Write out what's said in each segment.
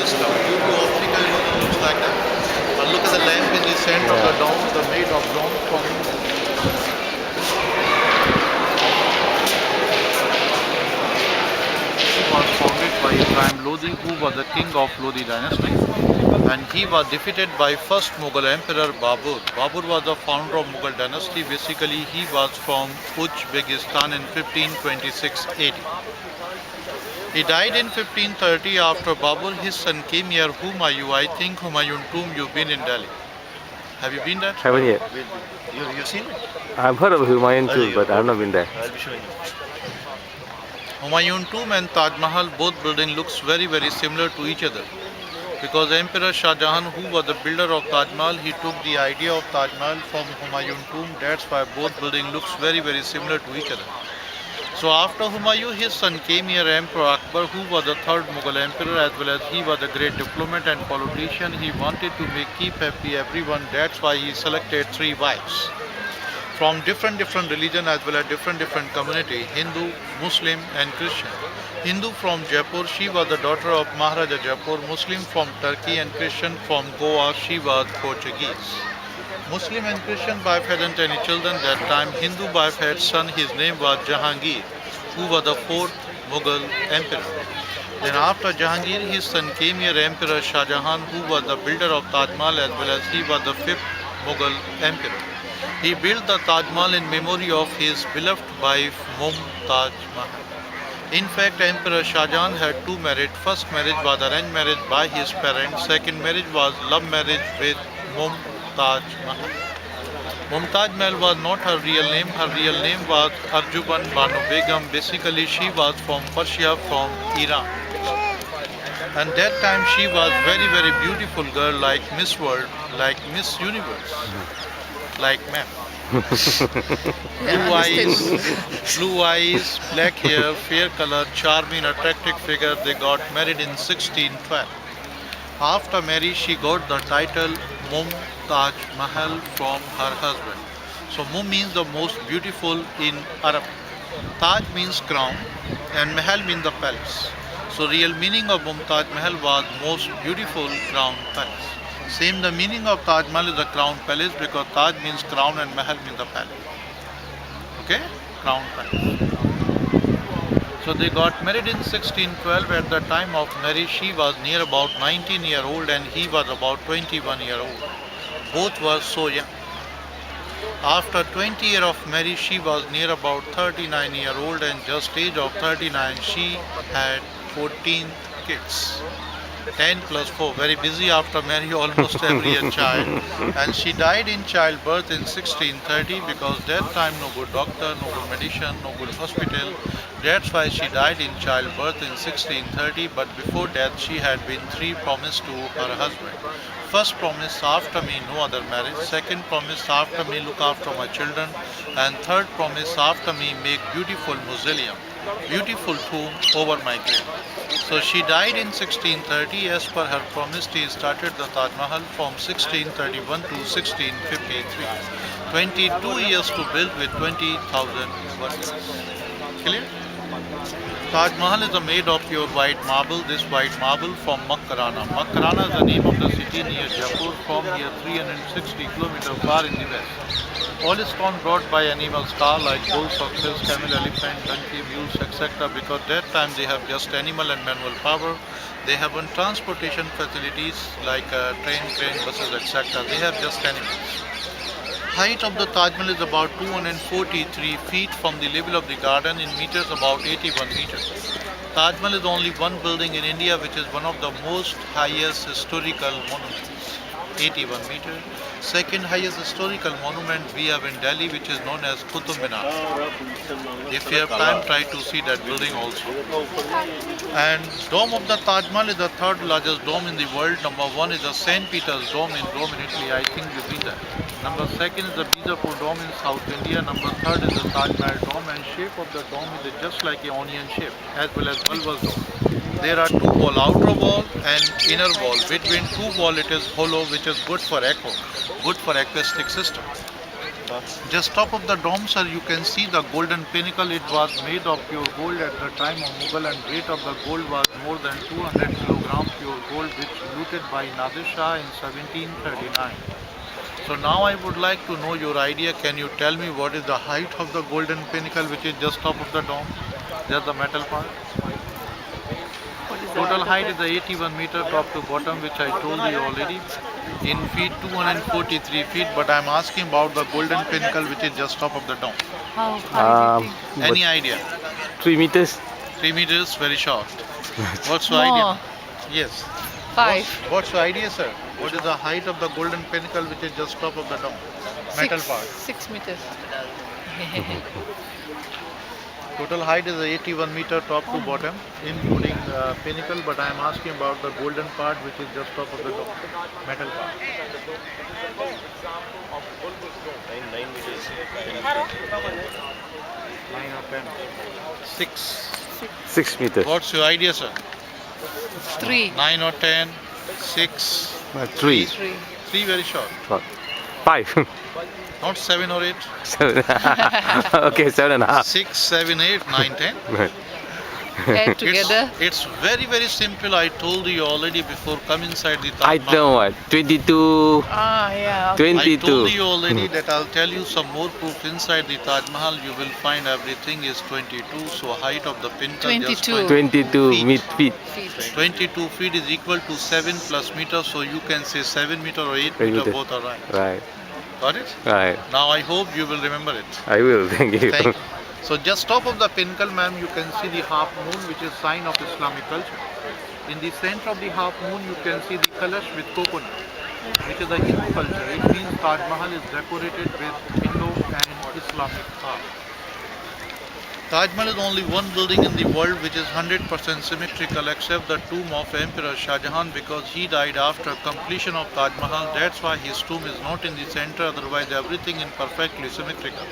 system. Due to optical illusion, looks like that. But look at the lamp in the center of the Yeah. dome, the made of dome from was founded by Ibrahim Lodi, who was the king of Lodi dynasty, and he was defeated by first Mughal emperor Babur. Babur was the founder of Mughal dynasty. Basically, he was from Uzbekistan in 1526 AD. He died in 1530 after Babur. His son came here, Humayun. I think Humayun tomb you've been in Delhi. Have you been there? Haven't yet. You seen it? I've heard of Humayun too, but I've not been there. I'll be showing you. Humayun tomb and Taj Mahal, both buildings looks very similar to each other. Because Emperor Shah Jahan, who was the builder of Taj Mahal, he took the idea of Taj Mahal from Humayun tomb. That's why both buildings looks very similar to each other. So after Humayun, his son came here, Emperor Akbar, who was the third Mughal emperor, as well as he was a great diplomat and politician. He wanted to keep happy everyone. That's why he selected three wives from different religion as well as different community: Hindu, Muslim, and Christian. Hindu from Jaipur, she was the daughter of Maharaja Jaipur. Muslim from Turkey and Christian from Goa, she was Portuguese. Muslim and Christian wife hadn't any children that time. Hindu wife had son, his name was Jahangir, who was the fourth Mughal emperor. Then after Jahangir, his son came here, Emperor Shah Jahan, who was the builder of Taj Mahal as well as he was the fifth Mughal emperor. He built the Taj Mahal in memory of his beloved wife Mumtaz Mahal. In fact, Emperor Shah Jahan had two marriages. First marriage was arranged marriage by his parents. Second marriage was love marriage with Mumtaz Mahal. Mumtaz Mahal was not her real name. Her real name was Arjuban Banu Begum. Basically, she was from Persia, from Iran. And that time she was very beautiful girl, like Miss World, like Miss Universe, like ma'am. Blue eyes, blue eyes, black hair, fair color, charming, attractive figure. They got married in 1612. After marriage, she got the title Mumtaz Mahal from her husband. So Mum means the most beautiful in Arab. Taj means crown and Mahal means the palace. So real meaning of Mumtaz Mahal was most beautiful crown palace. Same the meaning of Taj Mahal is the crown palace, because Taj means crown and Mahal means the palace. Okay? Crown palace. So they got married in 1612. At the time of marriage, she was near about 19-year-old and he was about 21-year-old. Both were so young. After 20 years of marriage, she was near about 39-year-old, and just age of 39, she had 14 kids. 10 plus 4, very busy after marriage, almost every year child. And she died in childbirth in 1630, because that time no good doctor, no good medicine, no good hospital. That's why she died in childbirth in 1630. But before death, she had been three promises to her husband. First promise, after me no other marriage. Second promise, after me look after my children. And third promise, after me make beautiful mausoleum, beautiful tomb over my grave. So she died in 1630. As per her promise, she started the Taj Mahal from 1631 to 1653. 22 years to build with 20,000 workers. Clear? Taj Mahal is made of pure white marble. This white marble from Makkarana. Makkarana is the name of the city near Jaipur. From here 360 kilometers far in the west. All is stone brought by animals, car like bulls, oxes, camel, elephant, donkey, mules, etc. Because that time they have just animal and manual power. They haven't transportation facilities like train, buses, etc. They have just animals. Height of the Taj Mahal is about 243 feet from the level of the garden, in meters about 81 meters. Taj Mahal is only one building in India which is one of the most highest historical monuments, 81 meters. Second highest historical monument we have in Delhi, which is known as Qutub Minar. If you have time, try to see that building also. And dome of the Taj Mahal is the third largest dome in the world. Number one is the St. Peter's Dome in Rome in Italy. I think you've been there. Number second is the Bijapur Dome in South India. Number third is the Taj Mahal Dome, and shape of the dome is just like an onion shape, as well as bulbous dome. There are two wall, outer wall and inner wall. Between two wall it is hollow, which is good for echo, good for acoustic system. Just top of the dome, sir, you can see the golden pinnacle. It was made of pure gold at the time of Mughal, and weight of the gold was more than 200 kilogram pure gold, which looted by Nadir Shah in 1739. So now I would like to know your idea. Can you tell me what is the height of the golden pinnacle, which is just top of the dome? Just the metal part. Total height is the 81 meter top to bottom, which I told you already. In feet, 243 feet. But I'm asking about the golden pinnacle, which is just top of the dome. How high do you think? Any idea? 3 meters? 3 meters, very short. What's your More. idea? Yes. 5. What's your idea, sir? What is the height of the golden pinnacle, which is just top of the dome? Metal part. 6 meters. Total height is 81 meter top to bottom, including pinnacle. But I am asking about the golden part, which is just top of the dome, metal part. 9 or 10. 6. 6 meters. What's your idea, sir? 3. 9 or 10? 6. 3. 3. 3 very short. 5. Not 7 or 8. 7. Okay, 7.5. 6, 7, 8, 9, 10. Add together. It's very, very simple. I told you already before. Come inside the Taj I Mahal. know what. 22. Ah, yeah. Okay. 20. I told 22. you already that I'll tell you some more proof inside the Taj Mahal. You will find everything is 22. So height of the pinnacle just 22. 22 feet. Feet. 22 feet is equal to 7 plus meters. So you can say 7 meter or 8 Very meter. good. Both are right. Right. Got it? Right. Now I hope you will remember it. I will. Thank you. Thank you. So just top of the pinnacle, ma'am, you can see the half moon, which is sign of Islamic culture. In the center of the half moon, you can see the kalash with coconut, which is a Hindu culture. It means Taj Mahal is decorated with Hindu and Islamic art. Taj Mahal is only one building in the world which is 100% symmetrical except the tomb of Emperor Shah Jahan, because he died after completion of Taj Mahal. That's why his tomb is not in the center, otherwise everything is perfectly symmetrical.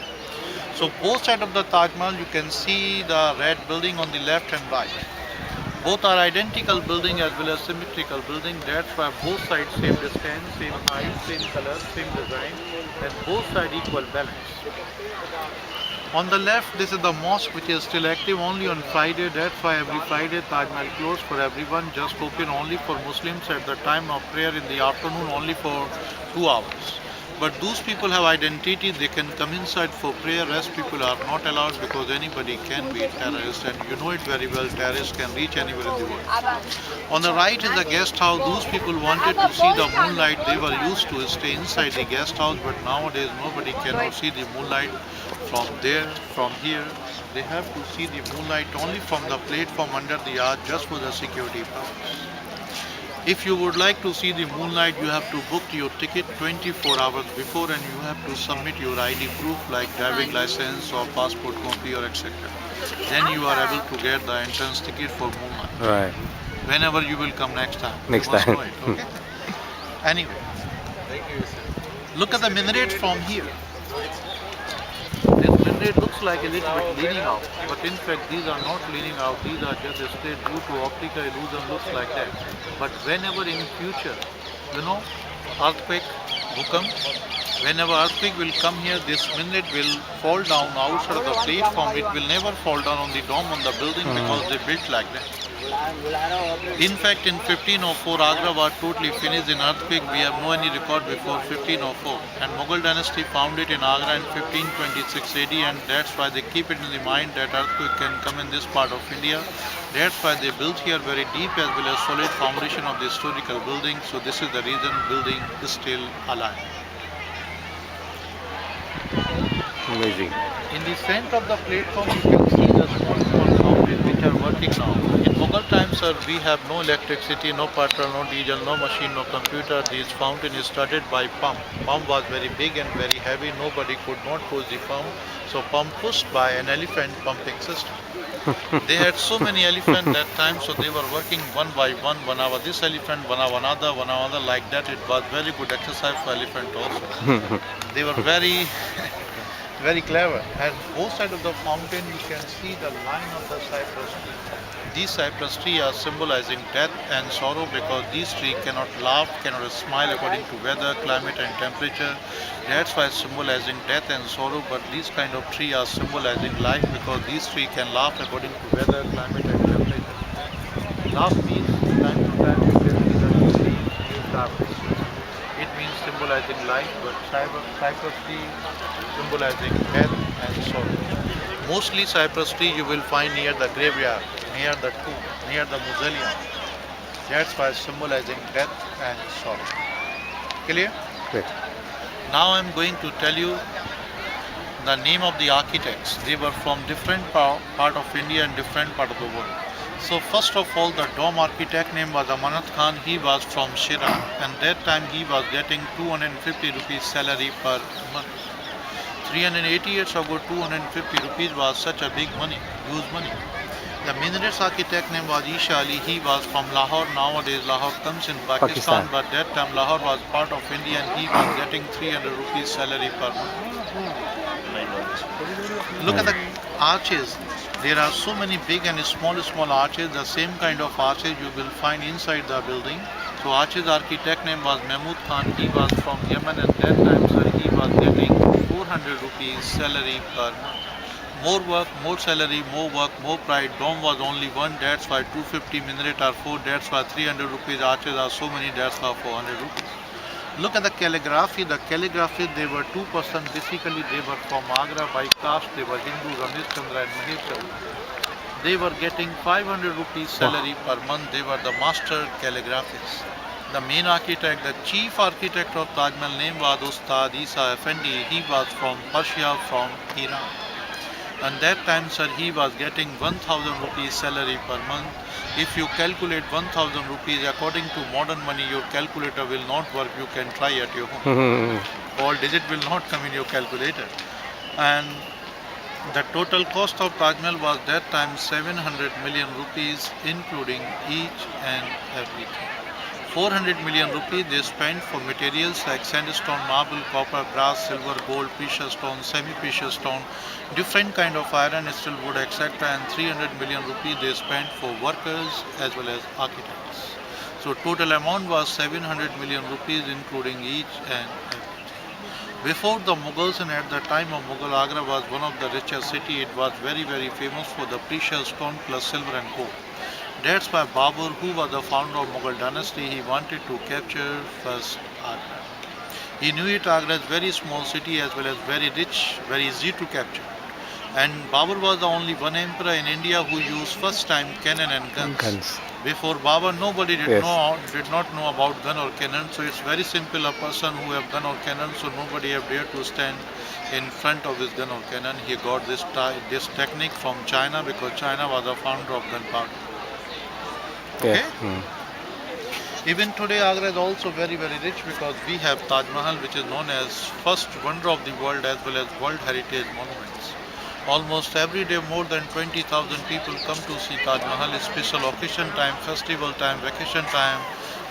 So both sides of the Taj Mahal you can see the red building on the left and right. Both are identical building as well as symmetrical building. That's why both sides same distance, same height, same color, same design, and both sides equal balance. On the left, this is the mosque which is still active only on Friday. That's why every Friday Taj Mahal closed for everyone, just open only for Muslims at the time of prayer in the afternoon only for 2 hours. But those people have identity, they can come inside for prayer. Rest people are not allowed because anybody can be a terrorist, and you know it very well, terrorists can reach anywhere in the world. On the right is the guest house. Those people wanted to see the moonlight. They were used to stay inside the guest house, but nowadays nobody cannot see the moonlight from there, from here. They have to see the moonlight only from the platform under the arch, just for the security purpose. If you would like to see the moonlight, you have to book your ticket 24 hours before, and you have to submit your ID proof like driving license or passport copy or etc. Then you are able to get the entrance ticket for moonlight. Right. Whenever you will come next time. Next You must time. know it, okay? Anyway, look at the minaret from here. This minaret looks like a little bit leaning out, but in fact these are not leaning out, these are just straight due to optical illusion, looks like that. But whenever in future, you know, earthquake, bhukam, whenever earthquake will come here, this minaret will fall down outside of the platform. It will never fall down on the dome on the building because they built like that. In fact, in 1504, Agra was totally finished in earthquake. We have no any record before 1504. And Mughal dynasty found it in Agra in 1526 AD, and that's why they keep it in the mind that earthquake can come in this part of India. That's why they built here very deep as well as solid foundation of the historical building. So this is the reason building is still alive. Amazing. In the center of the platform, you can see the small fountains which are working now. In Mughal times, sir, we have no electricity, no petrol, no diesel, no machine, no computer. This fountain is started by pump. Pump was very big and very heavy. Nobody could not push the pump. So pump pushed by an elephant pumping system. They had so many elephants that time, so they were working one by one hour this elephant, 1 hour another, 1 hour another, like that. It was very good exercise for elephant also. They were very Very clever. And both sides of the fountain you can see the line of the cypress tree. These cypress trees are symbolizing death and sorrow because these trees cannot laugh, cannot smile according to weather, climate and temperature. That's why it's symbolizing death and sorrow, but these kind of trees are symbolizing life because these trees can laugh according to weather, climate and temperature. Laugh means time to time you can see the new leaves, new flowers. It means symbolizing life, but cypress tree symbolizing death and sorrow. Mostly cypress tree you will find near the graveyard, near the tomb, near the mausoleum. That's why symbolizing death and sorrow. Clear? Yes. Now I'm going to tell you the name of the architects. They were from different part of India and different part of the world. So first of all, the dome architect name was Amanat Khan. He was from Shiraz, and that time he was getting 250 rupees salary per month. 380 years ago, 250 rupees was such a big money, huge money. The minarets architect name was Isha Ali. He was from Lahore. Nowadays Lahore comes in Pakistan, but that time Lahore was part of India and he was getting 300 rupees salary per month. Look at the arches. There are so many big and small arches. The same kind of arches you will find inside the building. So arches architect name was Mahmud Khan. He was from Yemen and that time sir he was getting 400 rupees salary per month. More work, more salary, more work, more pride. Dome was only one. That's why 250 minaret are four. That's why 300 rupees arches are so many. That's why 400 rupees. Look at the calligraphy. The calligraphy, they were two-person. Basically, they were from Agra by caste. They were Hindu, Ramesh Chandra and Mahesh Chandra. They were getting 500 rupees salary per month. They were the master calligraphists. The main architect, the chief architect of Taj Mahal name was Ustad Isa Effendi. He was from Persia, from Iran. And that time, sir, he was getting 1000 rupees salary per month. If you calculate 1000 rupees according to modern money, your calculator will not work. You can try at your home. All digit will not come in your calculator. And the total cost of Taj Mahal was that time 700 million rupees, including each and everything. 400 million rupees they spent for materials like sandstone, marble, copper, brass, silver, gold, precious stone, semi-precious stone, different kind of iron, steel, wood, etc. And 300 million rupees they spent for workers as well as architects. So total amount was 700 million rupees, including each and everything. Before the Mughals and at the time of Mughal, Agra was one of the richest city. It was very famous for the precious stone plus silver and gold. That's why Babur, who was the founder of Mughal dynasty, he wanted to capture first Agra. He knew it Agra is very small city as well as very rich, very easy to capture. And Babur was the only one emperor in India who used first time cannon and guns. Before Babur, nobody did not know about gun or cannon. So it's very simple. A person who have gun or cannon, so nobody have dared to stand in front of his gun or cannon. He got this technique from China because China was the founder of gunpowder. Okay? Even today Agra is also very rich because we have Taj Mahal, which is known as first wonder of the world as well as World Heritage Monuments. Almost every day more than 20,000 people come to see Taj Mahal. Special occasion time, festival time, vacation time,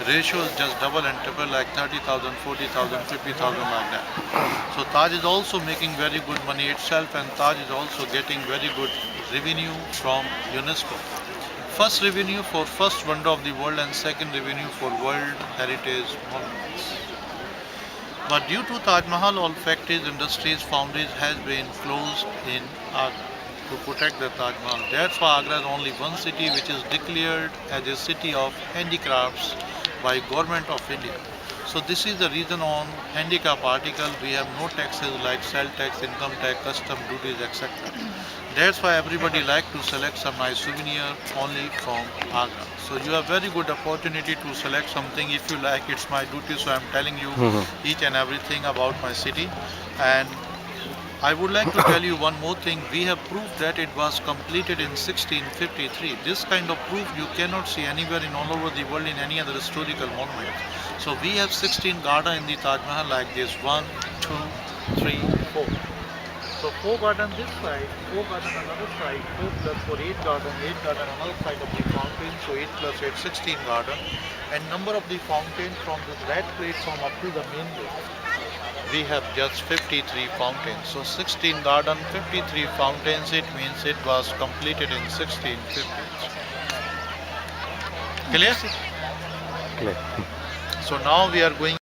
ratio is just double and triple like 30,000, 40,000, 50,000 like that. So Taj is also making very good money itself and Taj is also getting very good revenue from UNESCO. First revenue for first wonder of the world and second revenue for World Heritage Monuments. But due to Taj Mahal, all factories, industries, foundries has been closed in Agra to protect the Taj Mahal. That's why Agra is only one city which is declared as a city of handicrafts by Government of India. So this is the reason on handicraft article we have no taxes like sale tax, income tax, custom duties, etc. That's why everybody like to select some nice souvenir only from Agra. So you have very good opportunity to select something if you like. It's my duty, so I'm telling you each and everything about my city. And I would like to tell you one more thing. We have proved that it was completed in 1653. This kind of proof you cannot see anywhere in all over the world in any other historical monument. So we have 16 gardens in the Taj Mahal like this. 1, 2, 3, 4. So 4 gardens this side, 4 gardens another side, 4 plus 4, 8 gardens, 8 gardens another side of the fountain. So 8 plus 8, 16 gardens. And number of the fountain from this red platform up to the main gate. we have just 53 fountains. So 16 garden, 53 fountains, it means it was completed in 1650. Clear? Clear. So now we are going